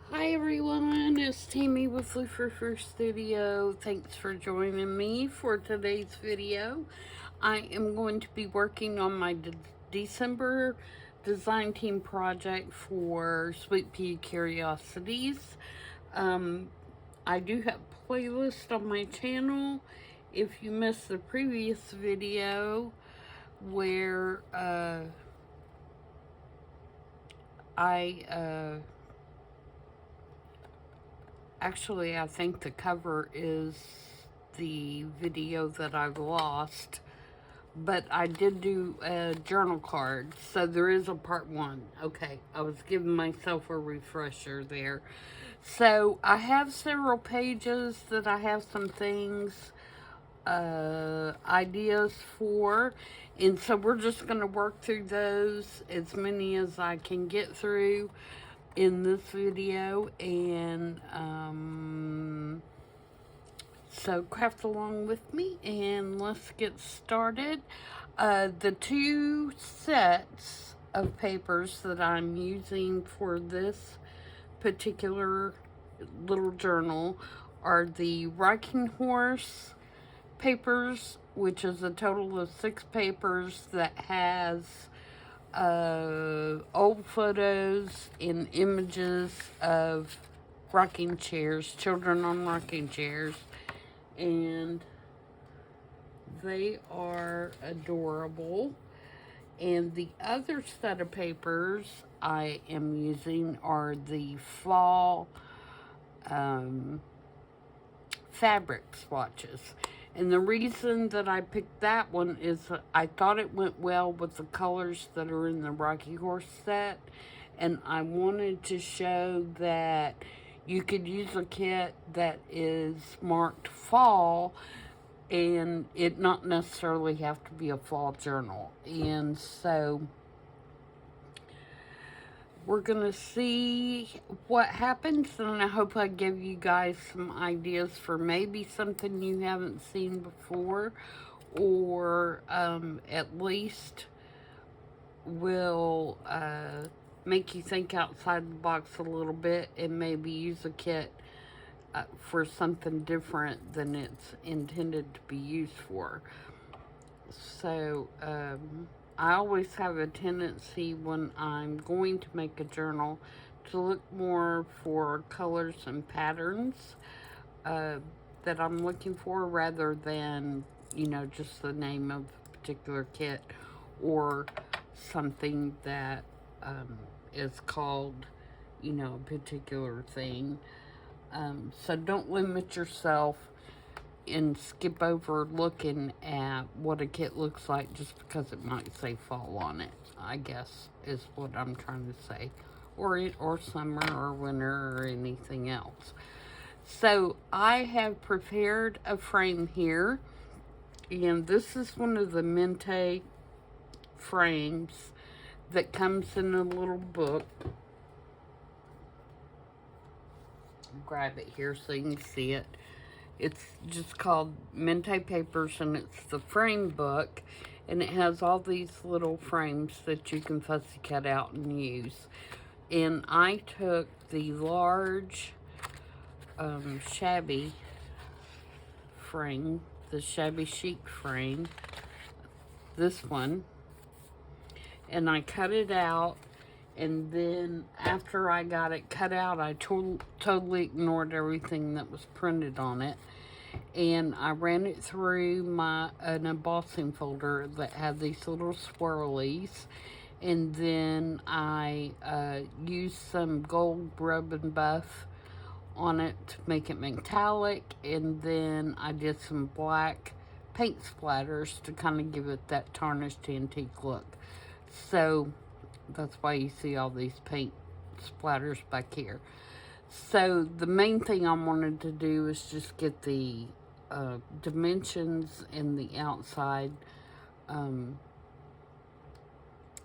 Hi everyone, it's Tammy with Frou-frou Studio. Thanks for joining me for today's video. I am going to be working on my December design team project for Sweet Pea Curiosities. I do have a playlist on my channel. If you missed the previous video where Actually, I think the cover is the video that I've lost, but I did do a journal card, so there is a part one. Okay, I was giving myself a refresher there. So I have several pages that I have some things, ideas for, and so we're just going to work through those, as many as I can get through in this video, and so craft along with me and let's get started. The two sets of papers that I'm using for this particular little journal are the Rocking Horse papers, which is a total of 6 papers that has old photos and images of rocking chairs, children on rocking chairs, and they are adorable. And the other set of papers I am using are the fall fabric swatches. And the reason that I picked that one is I thought it went well with the colors that are in the Rocky Horse set. And I wanted to show that you could use a kit that is marked fall and it not necessarily have to be a fall journal. And so we're gonna see what happens, and I hope I give you guys some ideas for maybe something you haven't seen before, or at least will make you think outside the box a little bit and maybe use a kit for something different than it's intended to be used for. So I always have a tendency when I'm going to make a journal to look more for colors and patterns that I'm looking for, rather than, just the name of a particular kit or something that is called, a particular thing. So don't limit yourself and skip over looking at what a kit looks like just because it might say fall on it, I guess is what I'm trying to say. Or summer or winter or anything else. So I have prepared a frame here, and this is one of the Mente frames that comes in a little book. Grab it here so you can see it. It's just called Mente Papers, and it's the frame book, and it has all these little frames that you can fussy cut out and use. And I took the large shabby frame, the shabby chic frame, this one, and I cut it out. And then after I got it cut out, I totally ignored everything that was printed on it. And I ran it through an embossing folder that had these little swirlies. And then I used some gold rub and buff on it to make it metallic. And then I did some black paint splatters to kind of give it that tarnished antique look. So that's why you see all these paint splatters back here. So the main thing I wanted to do is just get the dimensions in the outside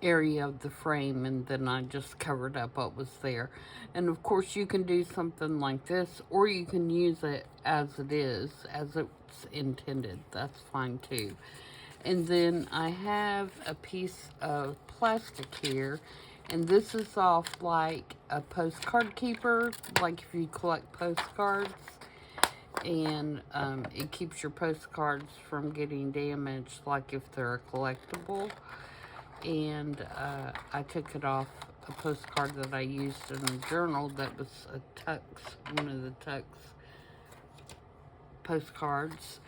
area of the frame, and then I just covered up what was there. And of course you can do something like this, or you can use it as it is, as it's intended. That's fine too. And then I have a piece of plastic here, And this is off like a postcard keeper, like if you collect postcards. And it keeps your postcards from getting damaged, like if they're a collectible. And I took it off a postcard that I used in a journal that was a Tux, one of the Tux postcards.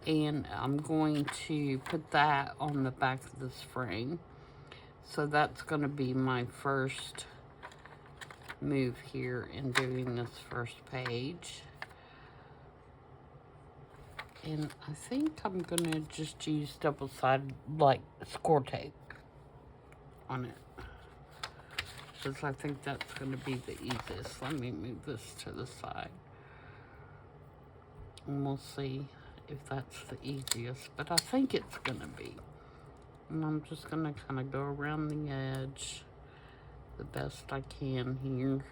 And I'm going to put that on the back of this frame. So that's going to be my first move here in doing this first page. And I think I'm going to just use double-sided, like, score tape on it. Because I think that's going to be the easiest. Let me move this to the side. And we'll see if that's the easiest. But I think it's going to be. And I'm just going to kind of go around the edge the best I can here.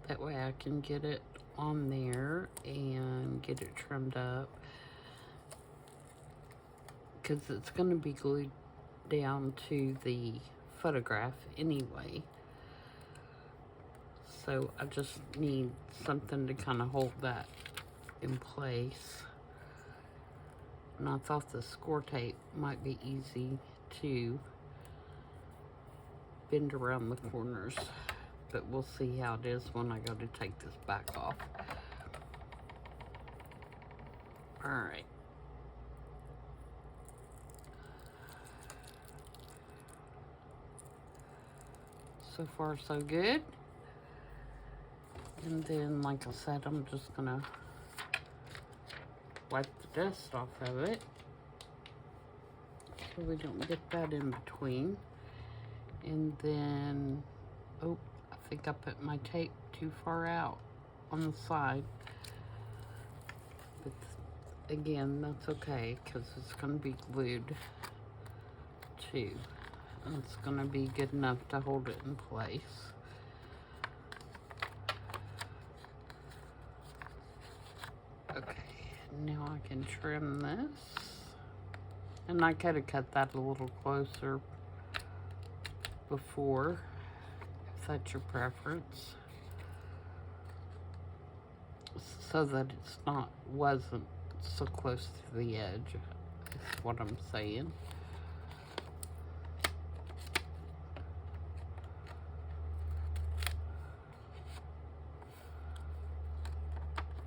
That way I can get it on there and get it trimmed up. Because it's going to be glued down to the photograph anyway. So I just need something to kind of hold that in place. And I thought the score tape might be easy to bend around the corners. But we'll see how it is when I go to take this back off. Alright. So far, so good. And then, like I said, I'm just gonna wipe the dust off of it so we don't get that in between. And then, oh, I think I put my tape too far out on the side. But again, that's okay because it's going to be glued too. And it's going to be good enough to hold it in place. Okay, now I can trim this. And I could have cut that a little closer before, if that's your preference. So that it's wasn't so close to the edge, is what I'm saying.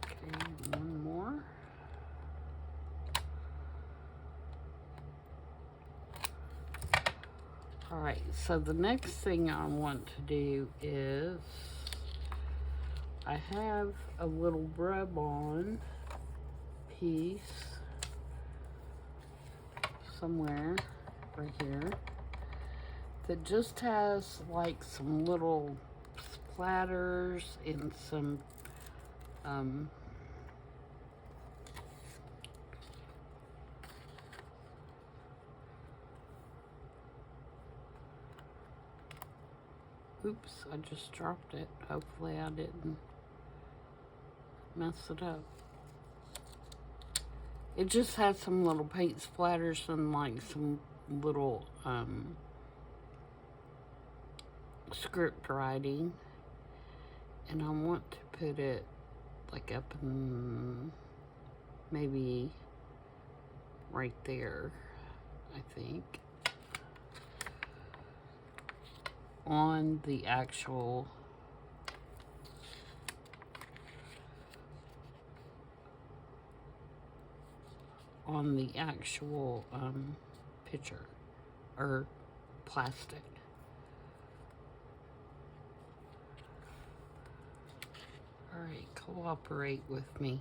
Okay, one more. Alright, so the next thing I want to do is I have a little rub-on piece somewhere right here that just has like some little splatters and some oops, I just dropped it. Hopefully I didn't mess it up. It just has some little paint splatters and like some little script writing. And I want to put it like up in maybe right there, I think. On the actual picture or plastic. All right, cooperate with me.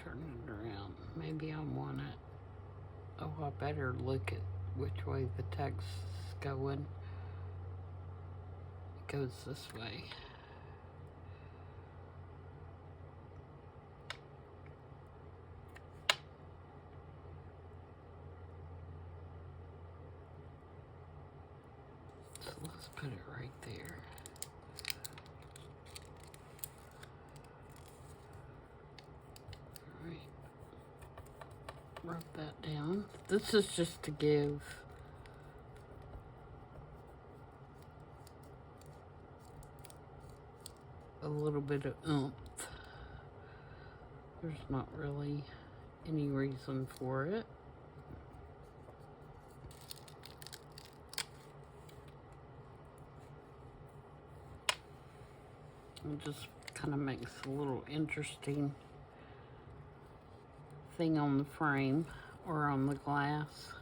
Turn it around. Maybe I want it. Oh, I better look at which way the text is going. It goes this way. So let's put it right there. All right. Rub that down. This is just to give a little bit of oomph. There's not really any reason for it. It just kind of makes a little interesting thing on the frame or on the glass.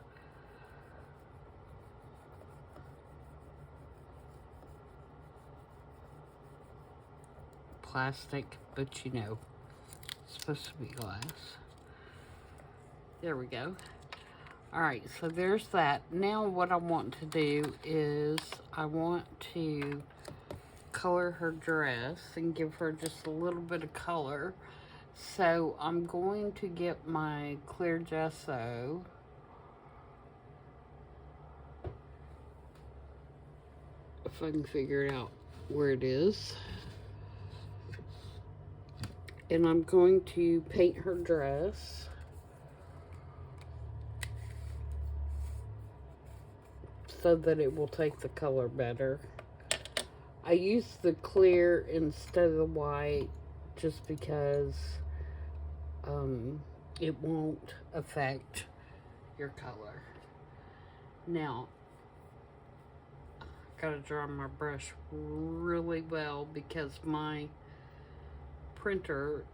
Plastic, but you know, it's supposed to be glass. There we go. Alright, so there's that. Now what I want to do is I want to color her dress and give her just a little bit of color. So I'm going to get my clear gesso if I can figure out where it is. And I'm going to paint her dress. So that it will take the color better. I use the clear instead of the white just because it won't affect your color. Now, I gotta dry my brush really well because my printer,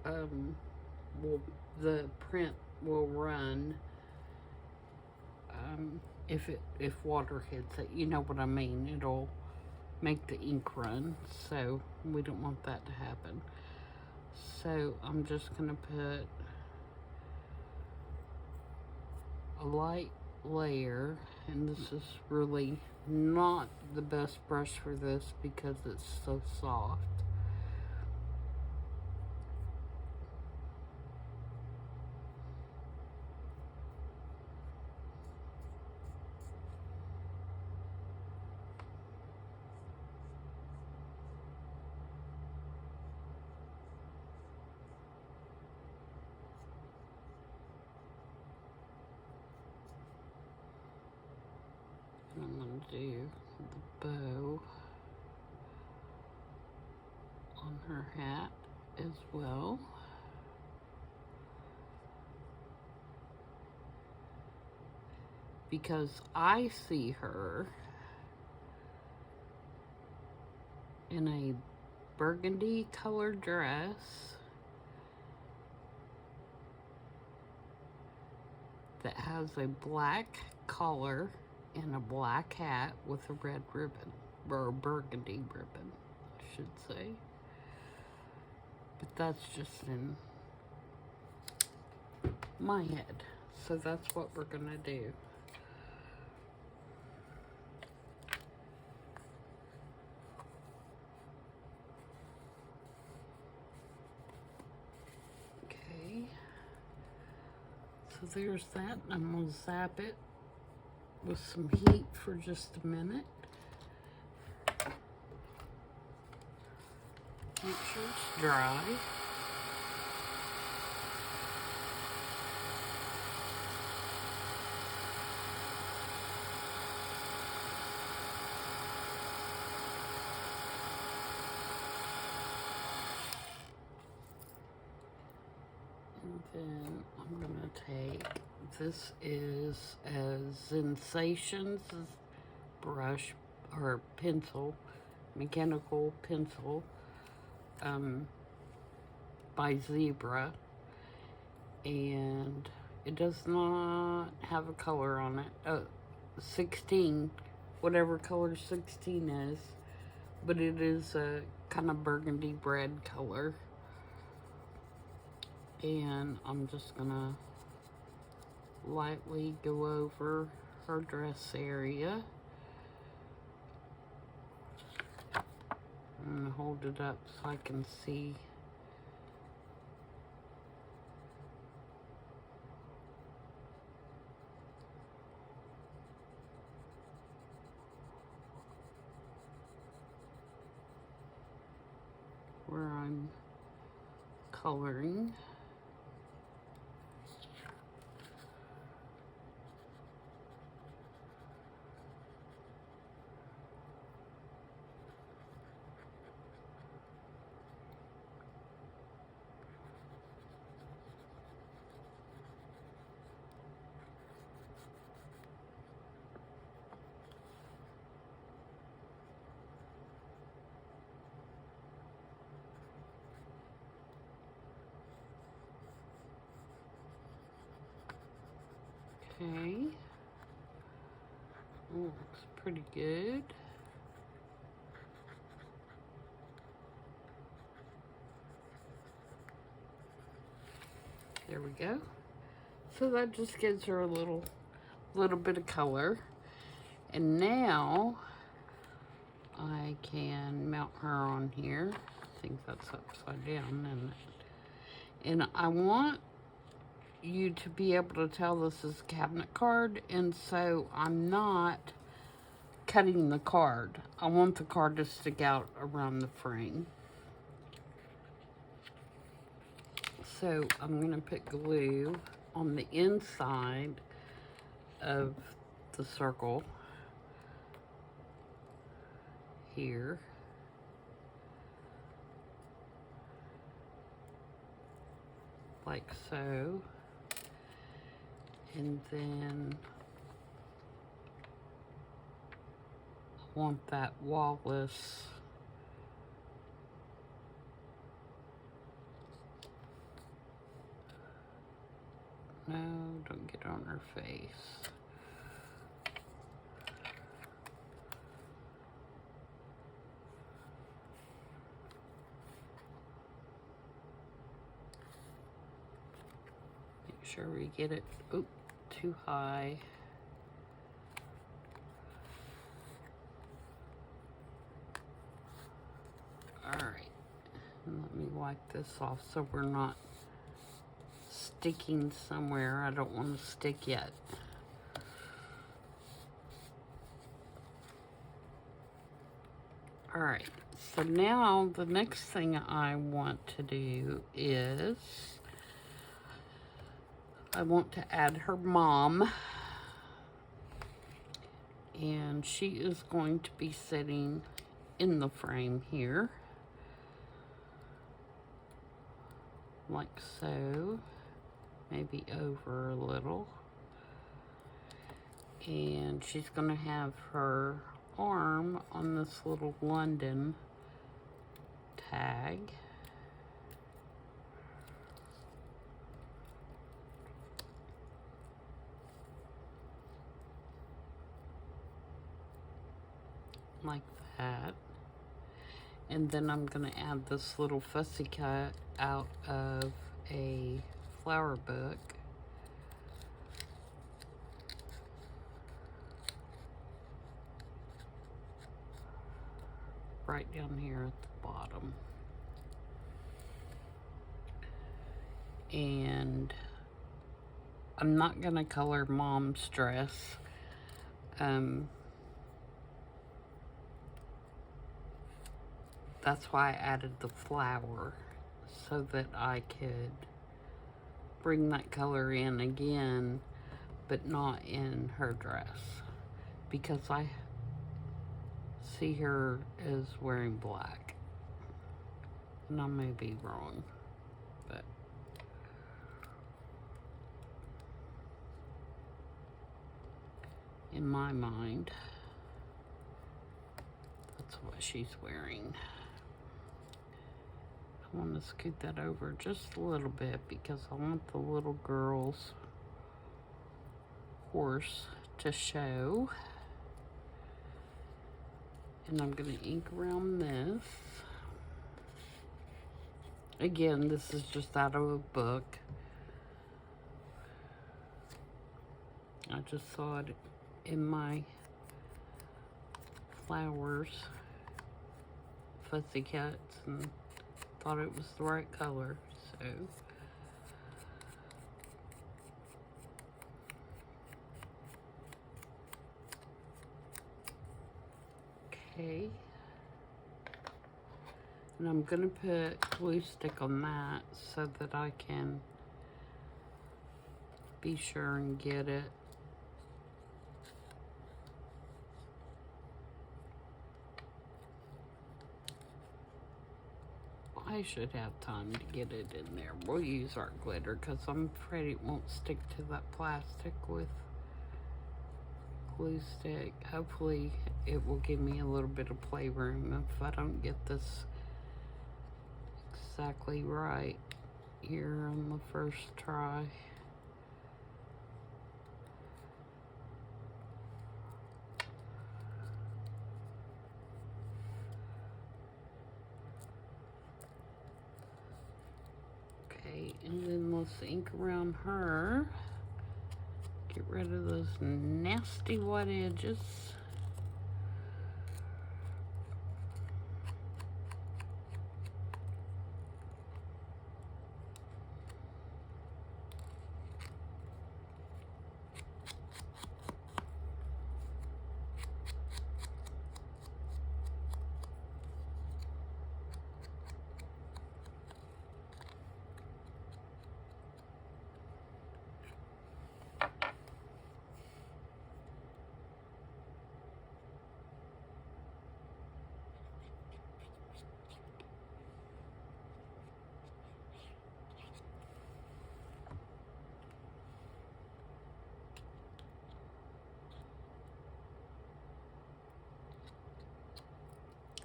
the print will run if water hits it. You know what I mean? It'll make the ink run, so we don't want that to happen. So I'm just gonna put a light layer, and this is really not the best brush for this because it's so soft. I'm going to do the bow on her hat as well. Because I see her in a burgundy colored dress that has a black collar and a black hat with a red ribbon, or a burgundy ribbon, I should say. But that's just in my head. So that's what we're gonna do. Okay. So there's that. I'm gonna zap it with some heat for just a minute. Make sure it's dry. And then I'm gonna take, this is a Sensations brush or pencil, mechanical pencil, by Zebra, and it does not have a color on it. 16, whatever color 16 is, but it is a kind of burgundy red color. And I'm just gonna lightly go over her dress area. I'm gonna hold it up so I can see. coloring. Okay. Oh, looks pretty good. There we go. So that just gives her a little bit of color. And now I can mount her on here. I think that's upside down, isn't it? And I want you to be able to tell this is a cabinet card, and so I'm not cutting the card. I want the card to stick out around the frame. So I'm going to put glue on the inside of the circle here. Like so. And then I want that Wallace no, don't get on her face. Make sure we get it, oop, too high. Alright, and let me wipe this off so we're not sticking somewhere I don't want to stick yet. Alright, so now the next thing I want to do is I want to add her mom, and she is going to be sitting in the frame here, like so, maybe over a little, and she's going to have her arm on this little London tag. Like that. And then I'm going to add this little fussy cut out of a flower book. Right down here at the bottom. And I'm not going to color Mom's dress. That's why I added the flower, so that I could bring that color in again, but not in her dress, because I see her as wearing black, and I may be wrong, but in my mind, that's what she's wearing. I want to scoot that over just a little bit because I want the little girl's horse to show. And I'm going to ink around this. Again, this is just out of a book. I just saw it in my flowers, fussy cuts, and thought it was the right color, so. Okay. And I'm going to put glue stick on that so that I can be sure and get it. I should have time to get it in there. We'll use our glitter because I'm afraid it won't stick to that plastic with glue stick. Hopefully it will give me a little bit of playroom if I don't get this exactly right here on the first try. Okay, and then let's ink around her. Get rid of those nasty white edges.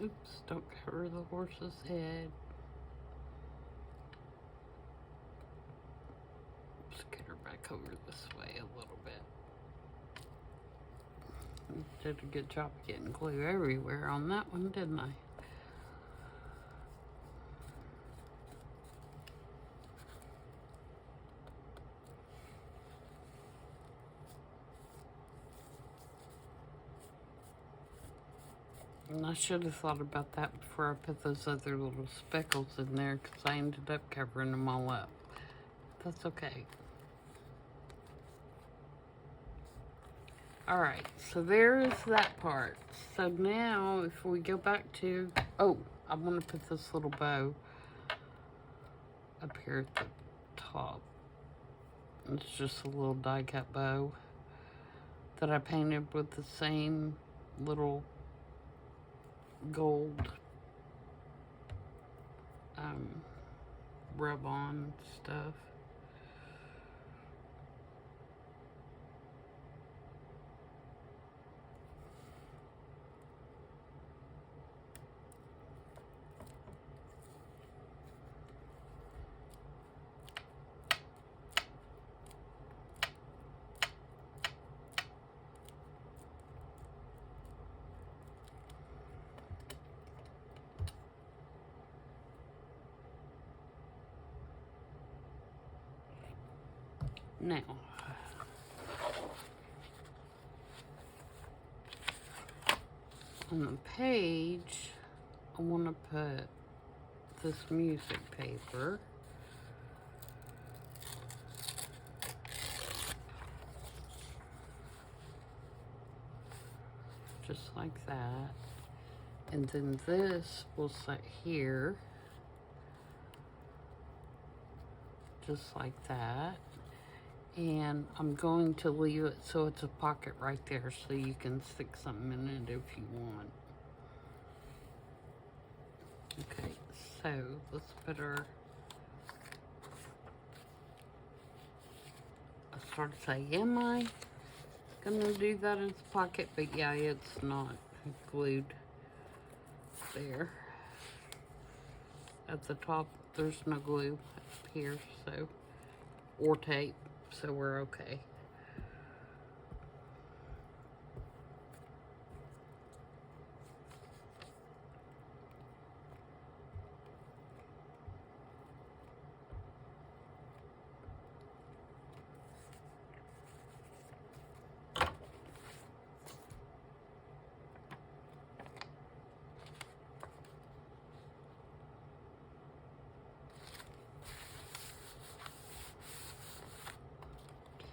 Oops, don't cover the horse's head. Let's get her back over this way a little bit. Did a good job of getting glue everywhere on that one, didn't I? And I should have thought about that before I put those other little speckles in there because I ended up covering them all up. That's okay. Alright, so there is that part. So now if we go back to, oh, I want to put this little bow up here at the top. It's just a little die cut bow that I painted with the same little gold rub on stuff. Now, on the page, I want to put this music paper. Just like that. And then this will sit here. Just like that. And I'm going to leave it so it's a pocket right there so you can stick something in it if you want. Okay, so let's put our, I started to say, am I gonna do that as a pocket? But yeah, it's not glued there. At the top, there's no glue up here, so, or tape. So we're okay.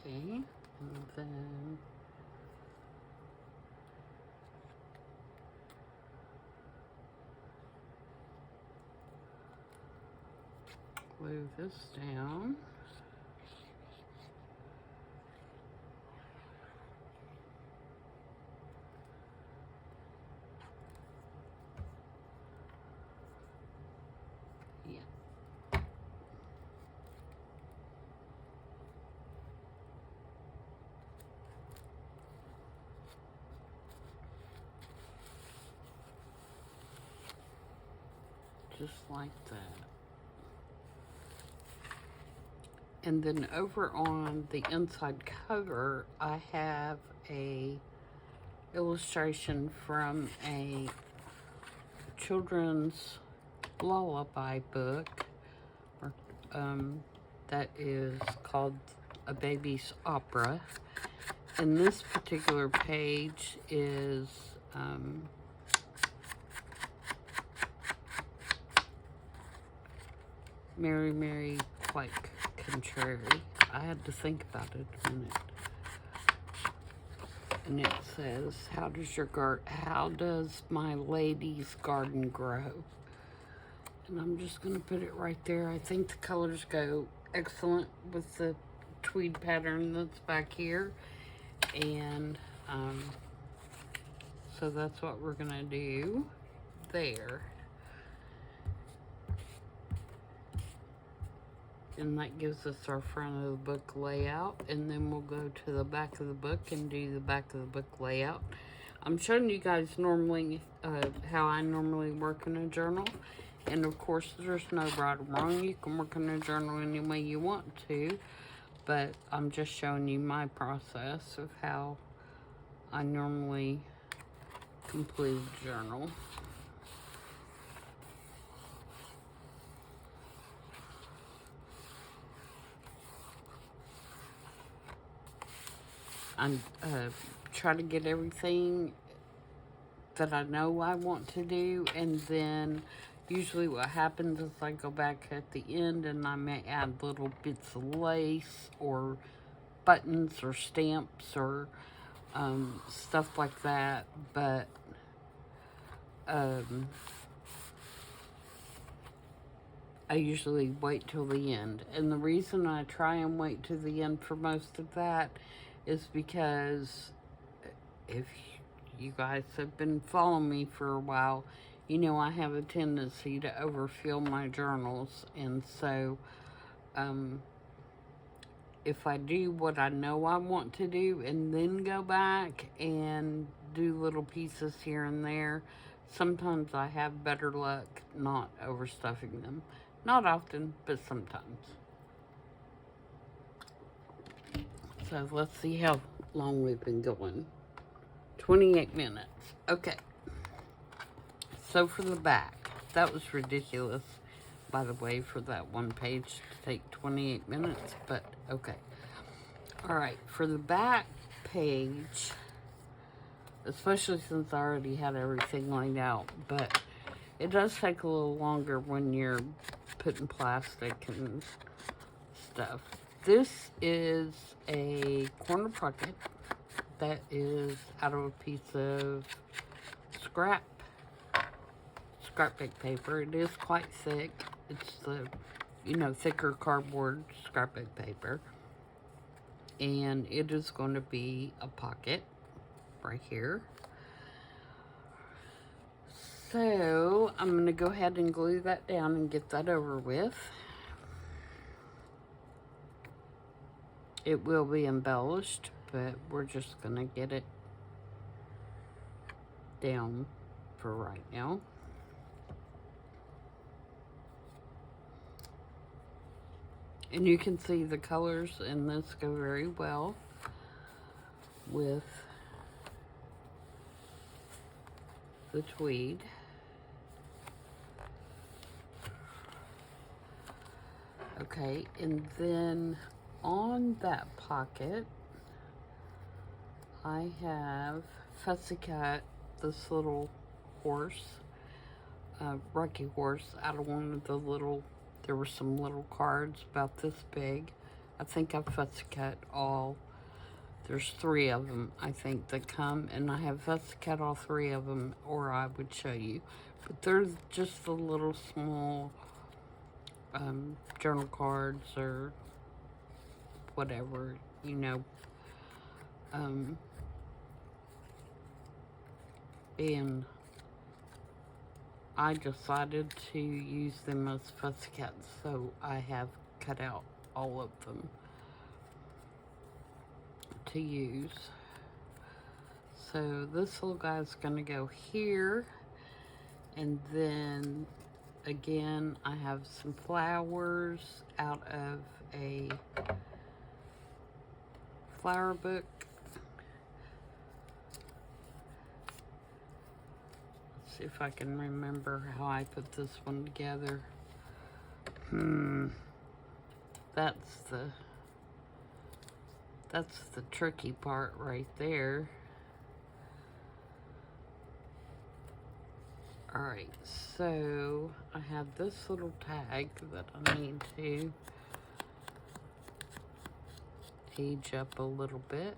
Okay. glue this down. Yeah. Just like that. And then over on the inside cover, I have a illustration from a children's lullaby book that is called A Baby's Opera. And this particular page is Mary, Mary, like contrary. I had to think about it a minute. And it says, how does my lady's garden grow? And I'm just going to put it right there. I think the colors go excellent with the tweed pattern that's back here. And so that's what we're going to do there. And that gives us our front of the book layout. And then we'll go to the back of the book and do the back of the book layout. I'm showing you guys normally how I normally work in a journal. And of course, there's no right or wrong. You can work in a journal any way you want to. But I'm just showing you my process of how I normally complete a journal. I try to get everything that I know I want to do, and then usually what happens is I go back at the end and I may add little bits of lace or buttons or stamps or stuff like that, but I usually wait till the end. And the reason I try and wait till the end for most of that is because if you guys have been following me for a while, you know I have a tendency to overfill my journals. And so if I do what I know I want to do and then go back and do little pieces here and there, sometimes I have better luck not overstuffing them. Not often, but sometimes. So let's see how long we've been going. 28 minutes. Okay. So for the back, that was ridiculous, by the way, for that one page to take 28 minutes, but okay. All right, for the back page, especially since I already had everything laid out, but it does take a little longer when you're putting plastic and stuff. This is a corner pocket that is out of a piece of scrapbook paper. It is quite thick. It's the, thicker cardboard scrapbook paper. And it is going to be a pocket right here. So I'm going to go ahead and glue that down and get that over with. It will be embellished, but we're just going to get it down for right now. And you can see the colors in this go very well with the tweed. Okay, and then on that pocket, I have fussy cut this little horse, Rocky horse, out of one of the little, there were some little cards about this big. I think I've fussy cut all, there's 3 of them, I think, that come, and I have fussy cut all 3 of them, or I would show you. But there's just the little small journal cards or whatever, you know. And I decided to use them as fussy cats, so I have cut out all of them to use. So this little guy's gonna go here, and then again I have some flowers out of a flower book. Let's see if I can remember how I put this one together. That's the tricky part right there. Alright, so I have this little tag that I need to age up a little bit.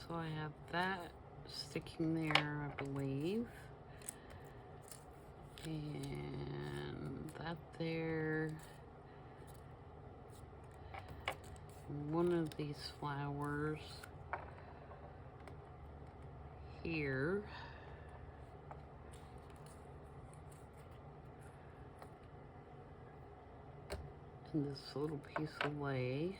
So I have that sticking there, I believe. And that there. One of these flowers here. And this little piece of lace.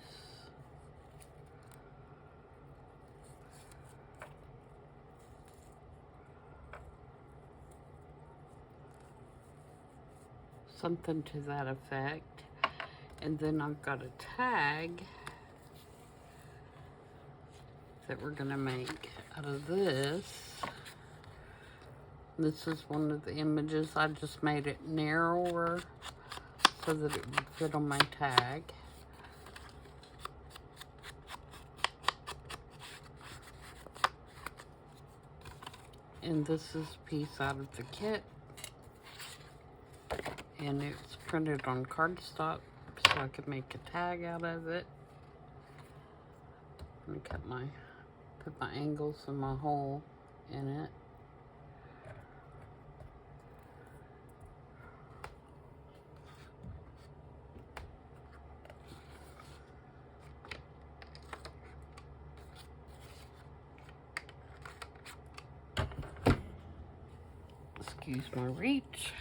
Something to that effect. And then I've got a tag that we're gonna make out of this. This is one of the images. I just made it narrower so that it would fit on my tag. And this is a piece out of the kit. And it's printed on cardstock, so I could make a tag out of it. I'm gonna put my angles and my hole in it. Excuse my reach.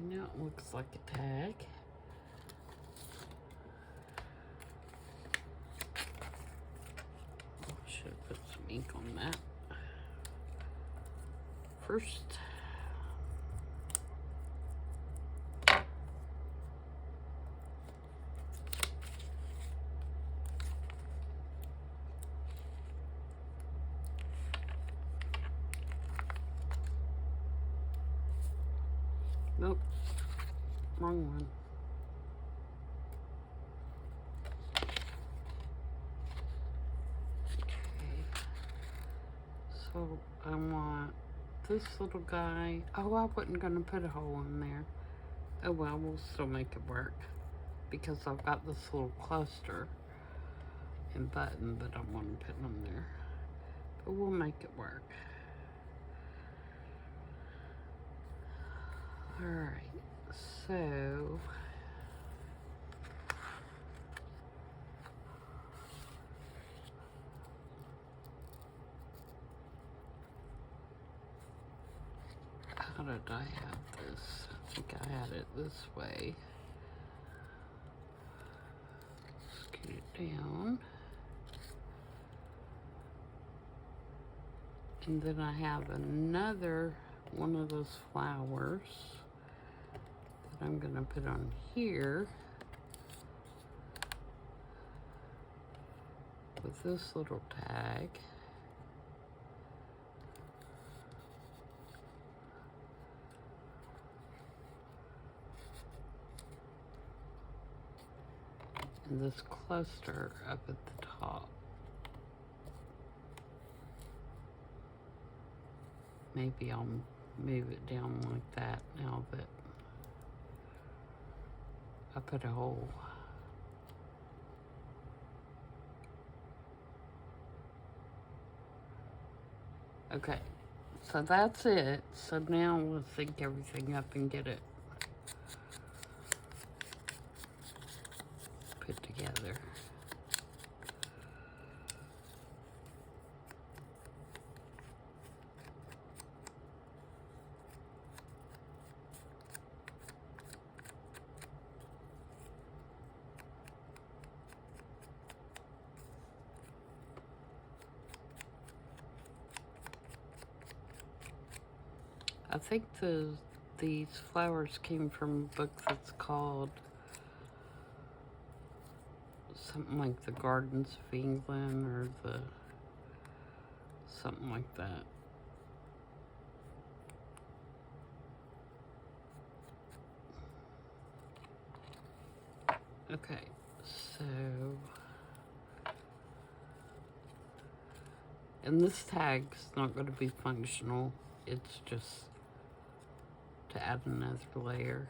Now it looks like a tag. Should have put some ink on that first. Nope, wrong one. Okay, so I want this little guy. Oh, I wasn't gonna put a hole in there. Oh well, we'll still make it work because I've got this little cluster and button that I want to put on there. But we'll make it work. Alright, so how did I have this? I think I had it this way. Scoot it down. And then I have another one of those flowers that I'm gonna put on here with this little tag. And this cluster up at the top. Maybe I'll move it down like that now that I put a hole. Okay, so that's it. So now we'll sync everything up and get it put together. I think these flowers came from a book that's called something like The Gardens of England or something like that. Okay, so, and this tag's not going to be functional, it's just to add another layer.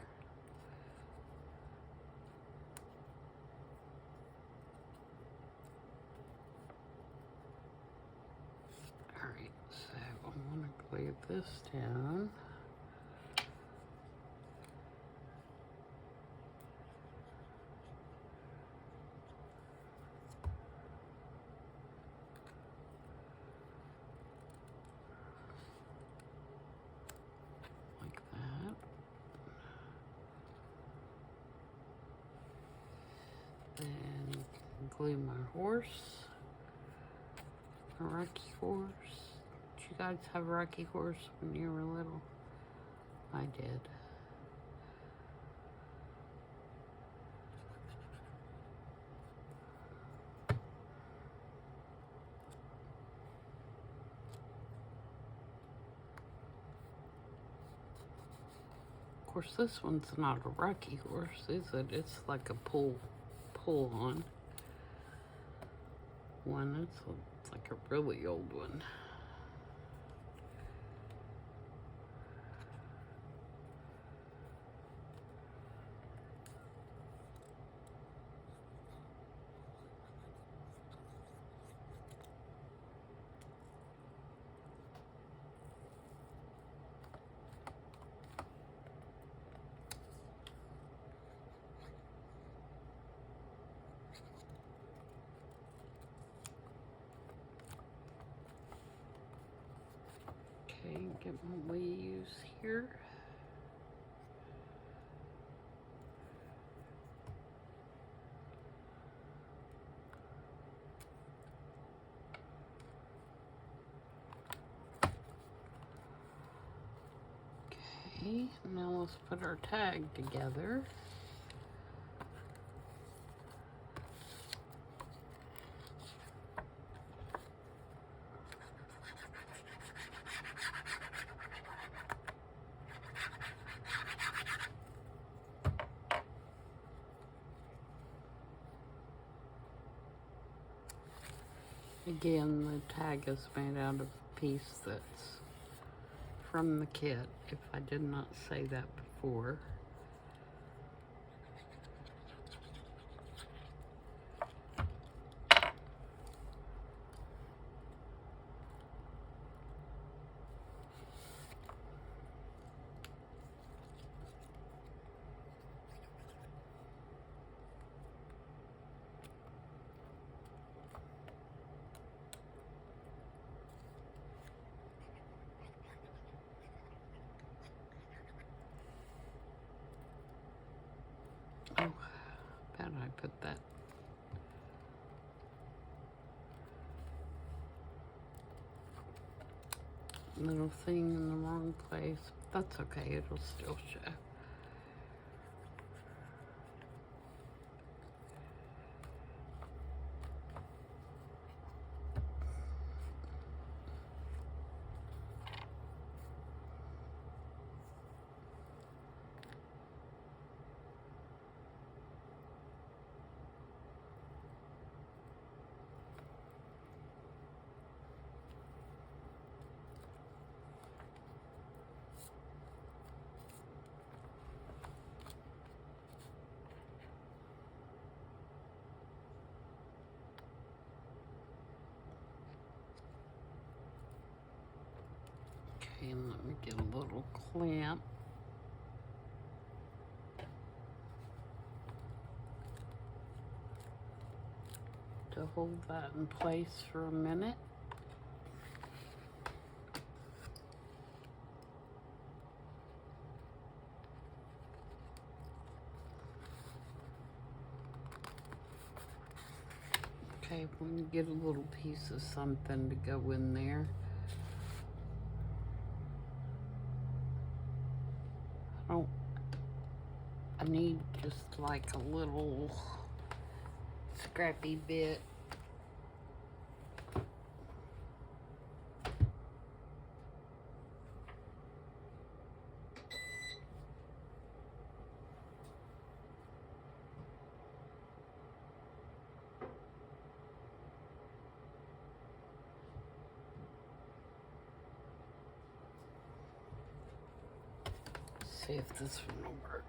Alright, so I want to glue this down. Like that. Then glue my horse. A Rocky horse. Did you guys have a Rocky horse when you were little? I did. Of course, this one's not a Rocky horse, is it? It's like a pull on one. It's like a really old one. Okay, get what we use here. Okay, now let's put our tag together. Again, the tag is made out of a piece that's from the kit, if I did not say that before. Oh, bet I put that little thing in the wrong place. That's okay, it'll still show. Okay, and let me get a little clamp. To hold that in place for a minute. Okay, when you get a little piece of something to go in there. I need just like a little scrappy bit. See if this one will work.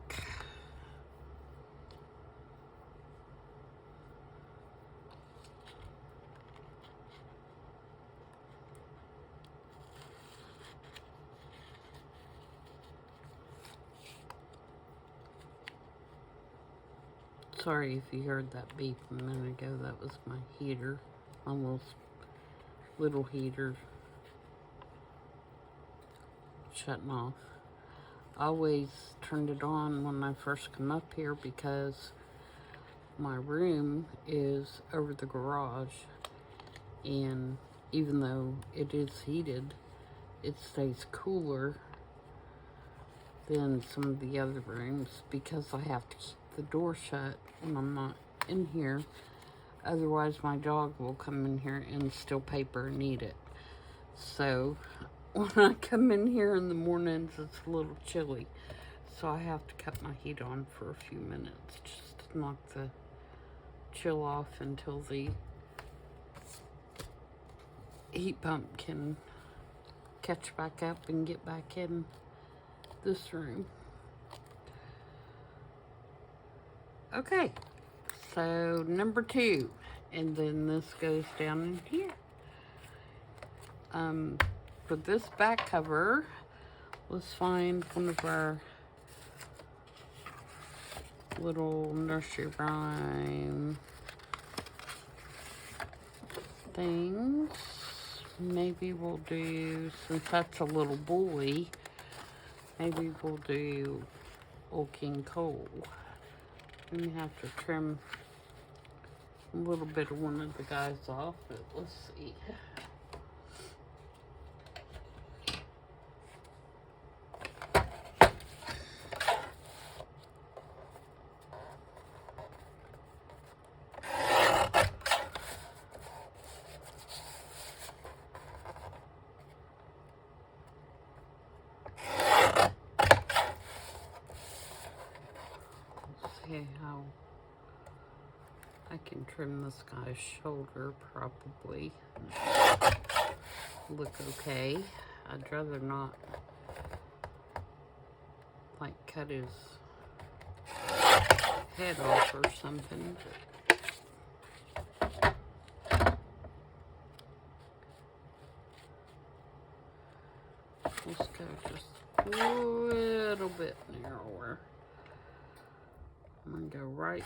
Sorry if you heard that beep a minute ago. That was my heater. Almost little heater shutting off. I always turned it on when I first come up here because my room is over the garage, and even though it is heated, it stays cooler than some of the other rooms because I have to keep the door shut when I'm not in here. Otherwise my dog will come in here and steal paper and eat it. So when I come in here in the mornings, it's a little chilly, so I have to cut my heat on for a few minutes just to knock the chill off until the heat pump can catch back up and get back in this room. Okay, so number 2, and then this goes down in here. For this back cover, let's find one of our little nursery rhyme things. Maybe we'll do, since that's a little boy, maybe we'll do Old King Cole. We have to trim a little bit of one of the guys off, but let's see. See how I can trim this guy's shoulder. Probably look okay. I'd rather not like cut his head off or something. Let's go just a little bit narrower. I'm gonna go right.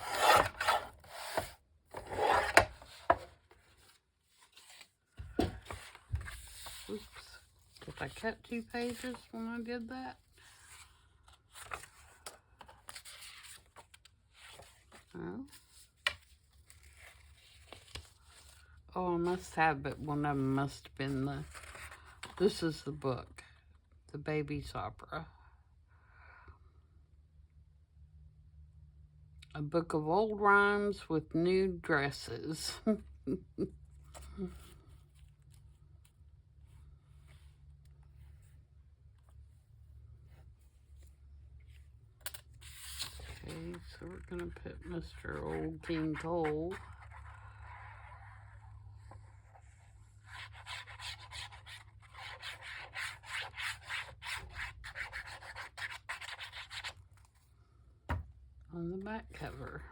Oops. Did I cut 2 pages when I did that? No. Oh, I must have, but one of them must have been the, this is the book, The Baby's Opera. A book of old rhymes with new dresses. Okay, so we're gonna put Mr. Old King Cole. On the back cover.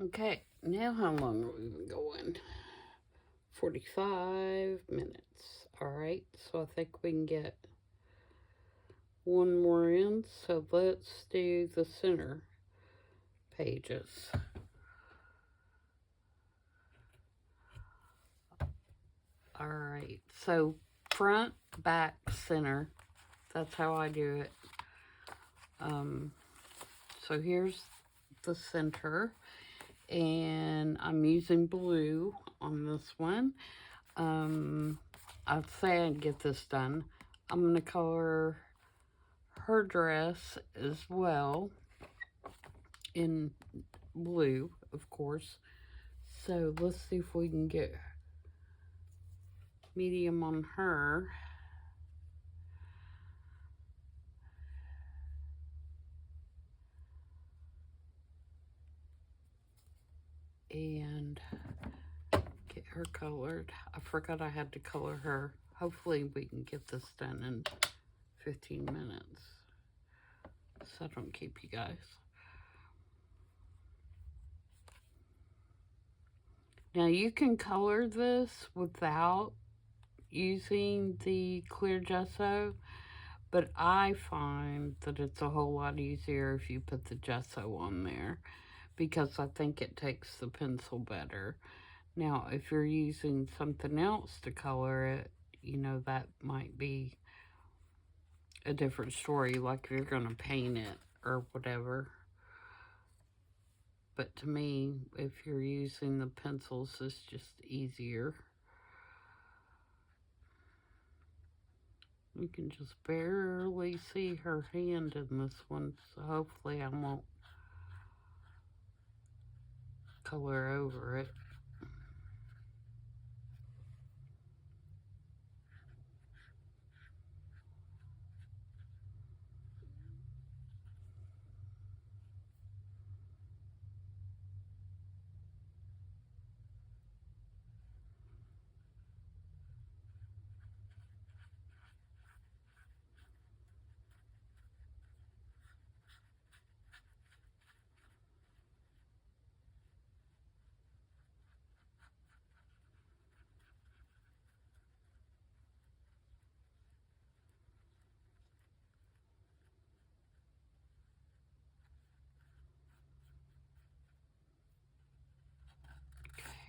Okay, now how long are we been going? 45 minutes. Alright, so I think we can get one more in. So let's do the center pages. Alright, so front, back, center. That's how I do it. So here's the center, and I'm using blue on this one. I'd say I'd get this done. I'm going to color her dress as well in blue, of course. So let's see if we can get medium on her. And get her colored. I forgot I had to color her. Hopefully we can get this done in 15 minutes, so I don't keep you guys. Now you can color this without using the clear gesso, but I find that it's a whole lot easier if you put the gesso on there, because I think it takes the pencil better. Now, if you're using something else to color it, you know, that might be a different story, like if you're going to paint it or whatever. But to me, if you're using the pencils, it's just easier. You can just barely see her hand in this one, so hopefully I won't color over it.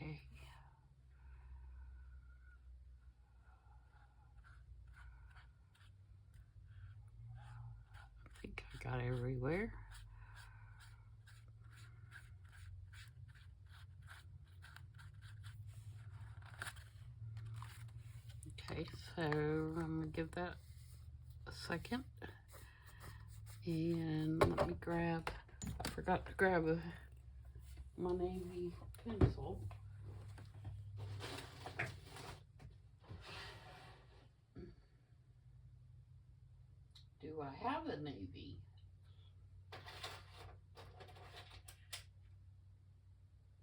Okay. I think I got everywhere. Okay, so I'm gonna give that a second. And let me grab, I forgot to grab my navy pencil. Do I have a navy?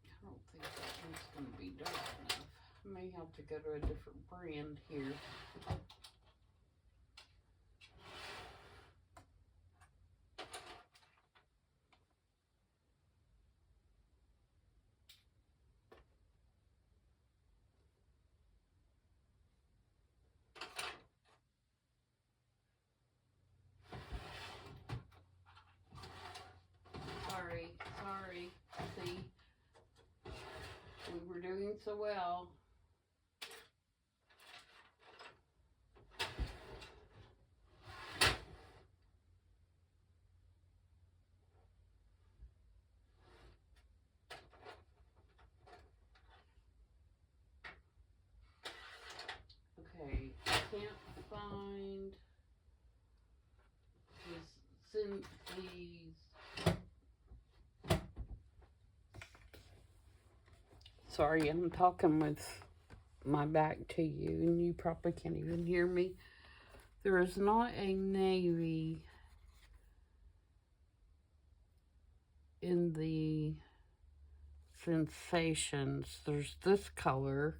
I don't think that one's going to be dark enough. I may have to go to a different brand here. Sorry. See, we were doing so well. Okay, I can't find these. Sorry, I'm talking with my back to you, and you probably can't even hear me. There is not a navy in the Sensations. There's this color.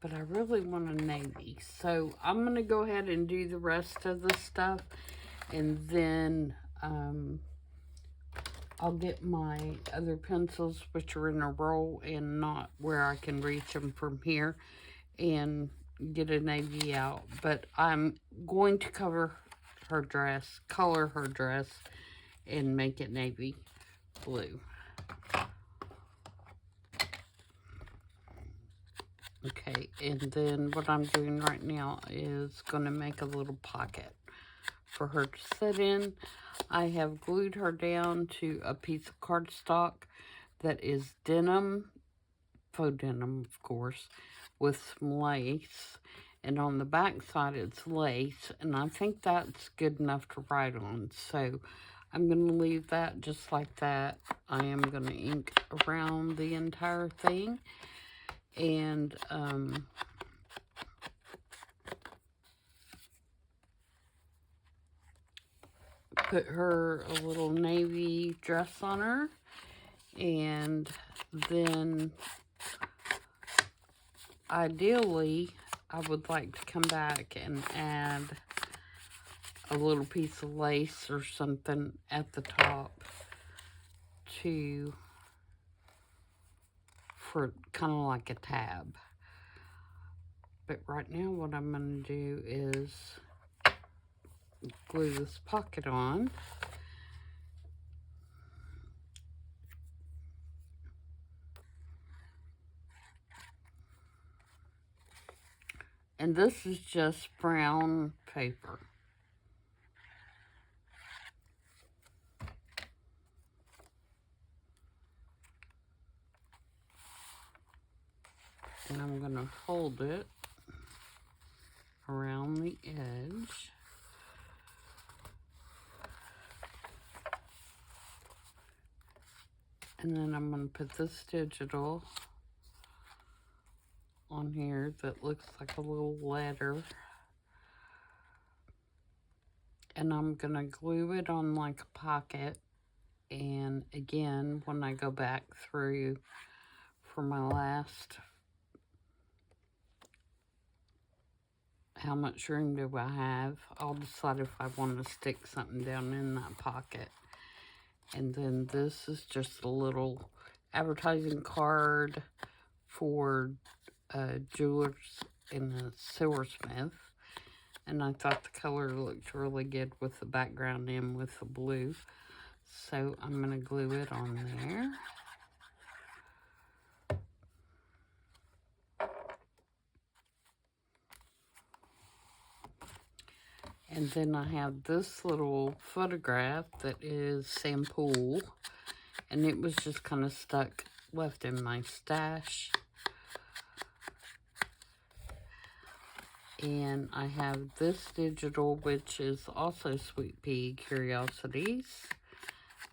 but I really want a navy. So I'm going to go ahead and do the rest of the stuff, and then I'll get my other pencils, which are in a roll and not where I can reach them from here, and get a navy out. But I'm going to cover her dress, color her dress, and make it navy blue. Okay, and then what I'm doing right now is going to make a little pocket for her to sit in. I have glued her down to a piece of cardstock that is denim, faux denim, of course, with some lace. And on the back side, it's lace, and I think that's good enough to write on. So I'm going to leave that just like that. I am going to ink around the entire thing. And put her a little navy dress on her, and then ideally I would like to come back and add a little piece of lace or something at the top for kind of like a tab. But right now what I'm going to do is glue this pocket on. And this is just brown paper. And I'm going to fold it around the edge. And then I'm going to put this digital on here that looks like a little letter. And I'm going to glue it on like a pocket. And again, when I go back through for my last, how much room do I have, I'll decide if I want to stick something down in that pocket. And then this is just a little advertising card for jewelers in a silversmith. And I thought the color looked really good with the background in with the blue. So I'm going to glue it on there. And then I have this little photograph that is sample. And it was just kind of stuck, left in my stash. And I have this digital, which is also Sweet Pea Curiosities,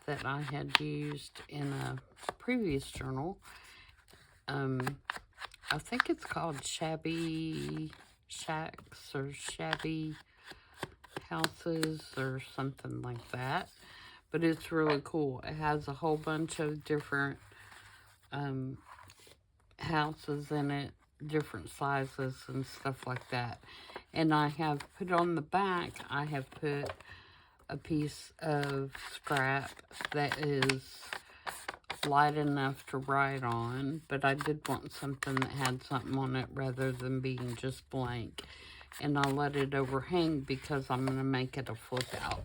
that I had used in a previous journal. I think it's called Shabby Shacks or Shabby Houses or something like that. But it's really cool. It has a whole bunch of different houses in it, different sizes and stuff like that. And I have put on the back, I have put a piece of scrap that is light enough to write on, but I did want something that had something on it rather than being just blank. And I let it overhang because I'm going to make it a flip out.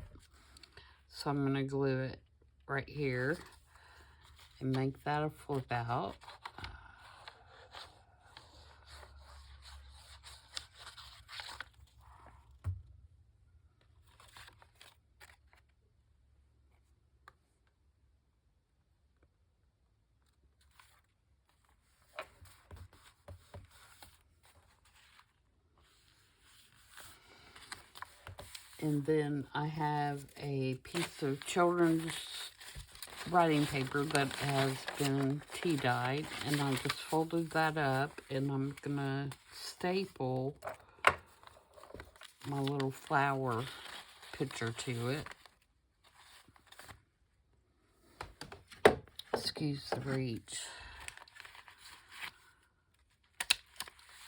So I'm going to glue it right here and make that a flip out. And then I have a piece of children's writing paper that has been tea dyed, and I just folded that up, and I'm gonna staple my little flower picture to it. Excuse the reach.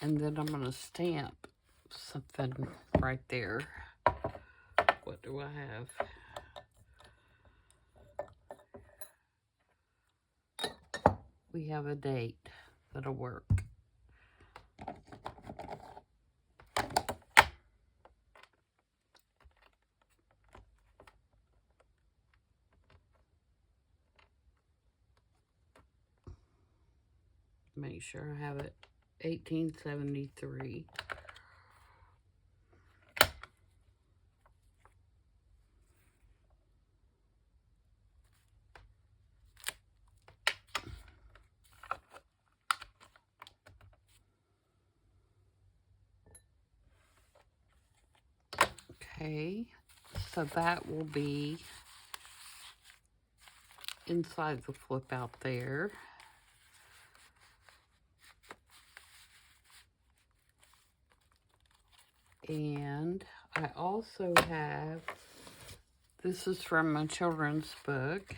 And then I'm going to stamp something right there. What do I have? We have a date that'll work. Make sure I have it. 1873. Okay, so that will be inside the flip out there. And I also have, this is from my children's book,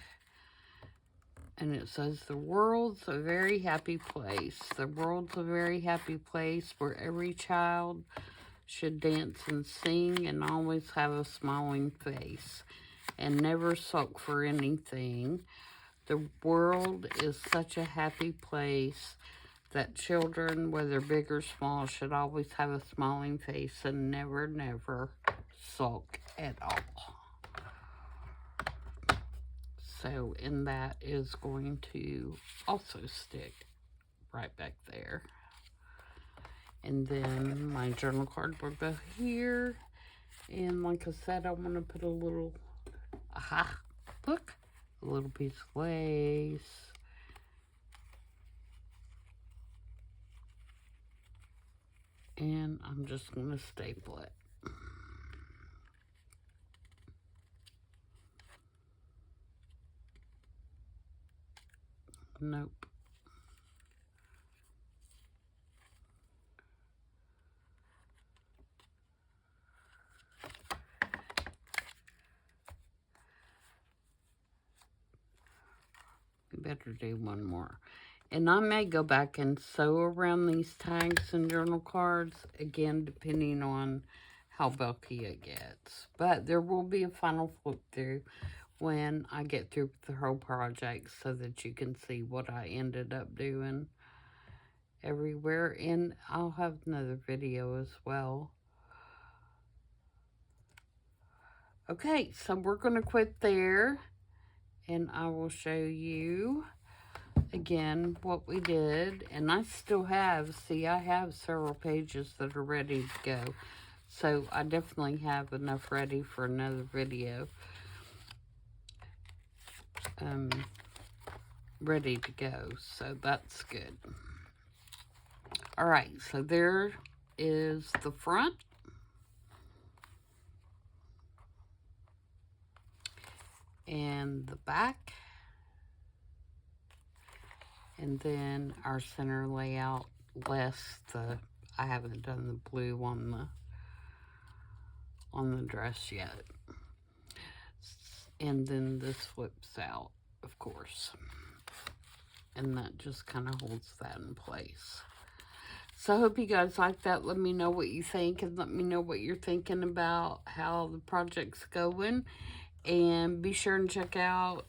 and it says, the world's a very happy place. The world's a very happy place where every child should dance and sing and always have a smiling face and never sulk for anything. The world is such a happy place that children, whether big or small, should always have a smiling face and never, never sulk at all. So, and that is going to also stick right back there. And then my journal card will go here. And like I said, I want to put a little, look, a little piece of lace. And I'm just going to staple it. Nope. Better do one more. And I may go back and sew around these tags and journal cards, again, depending on how bulky it gets. But there will be a final flip through when I get through with the whole project so that you can see what I ended up doing everywhere. And I'll have another video as well. Okay, so we're going to quit there. And I will show you again what we did. And I still have, see, I have several pages that are ready to go. So I definitely have enough ready for another video. Ready to go. So that's good. Alright, so there is the front. And the back. And then our center layout, less the, I haven't done the blue on the dress yet. And then this flips out, of course. And that just kind of holds that in place. So I hope you guys like that. Let me know what you think, and let me know what you're thinking about how the project's going. And be sure and check out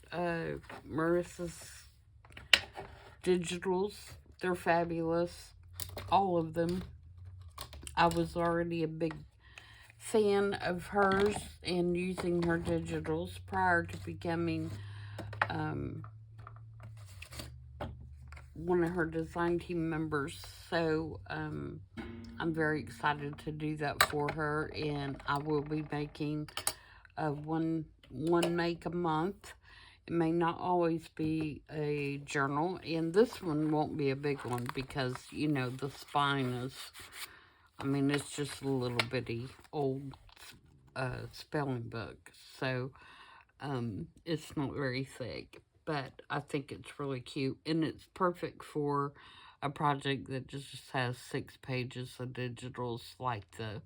Marisa's digitals. They're fabulous. All of them. I was already a big fan of hers and using her digitals prior to becoming one of her design team members. So I'm very excited to do that for her, and I will be making one make a month. It may not always be a journal, and this one won't be a big one because, you know, the spine is, I mean, it's just a little bitty old spelling book, so it's not very thick, but I think it's really cute, and it's perfect for a project that just has 6 pages of digitals like the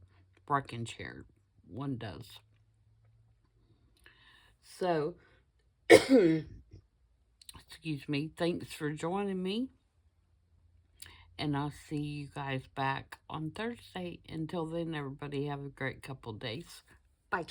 rocking chair one does. So, excuse me, thanks for joining me, And I'll see you guys back on Thursday. Until then, everybody have a great couple days. Bye.